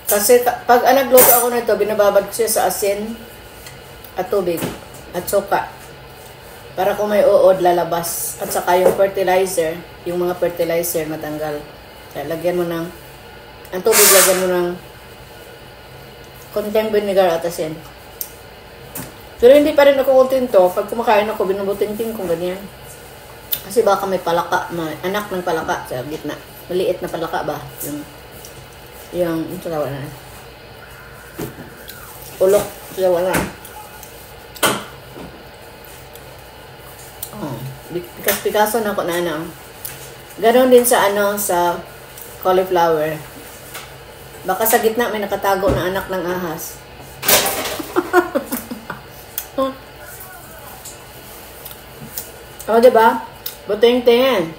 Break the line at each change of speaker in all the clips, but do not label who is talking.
Kasi pag nagluto ako nito, binababad ko siya sa asin at tubig at suka. Para kung may uod, lalabas. At saka yung fertilizer, yung mga fertilizer matanggal. Kaya lagyan mo ng, ang tubig lagyan mo ng konting vinegar at asin. Pero hindi pa rin ako kontento. Pag kumakain ako, binubuting-ting kung ganyan. Kasi baka may palaka, may anak ng palaka sa gitna. Maliit na palaka ba? Yung sawa na. Ulok, sawa na. Oh, Picasso na ako na ano. Ganon din sa sa cauliflower. Baka sa gitna may nakatago na anak ng ahas. Oh, diba? Buting-tingin.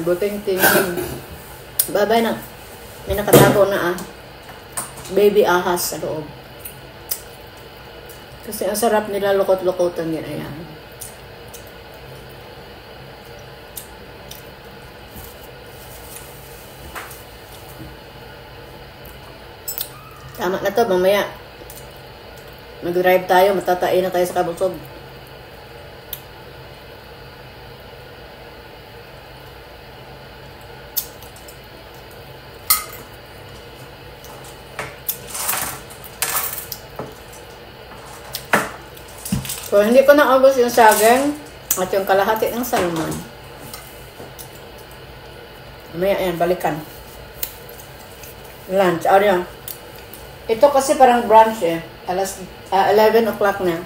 Buting-tingin. Babay na. May nakatago na baby ahas sa loob. Kasi ang sarap nila lukot-lukotan yan. Ayan. Tama na to, mamaya. Mag-drive tayo, matatain na tayo sa Kabusog. So, hindi ko naubos yung saging at yung kalahati ng salmon. Mamaya yan, balikan. Lunch, yan. Ito kasi parang brunch eh. 11 o'clock na.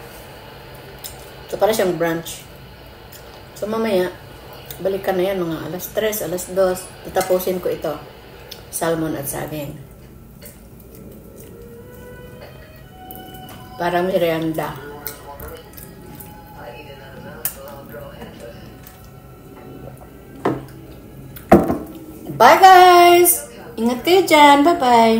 So, parang siyang brunch. So, mamaya, balikan na yan mga alas 3, alas 2. Tatapusin ko ito. Salmon at saging. Para merienda. Bye guys! Ingat kayo dyan. Bye-bye!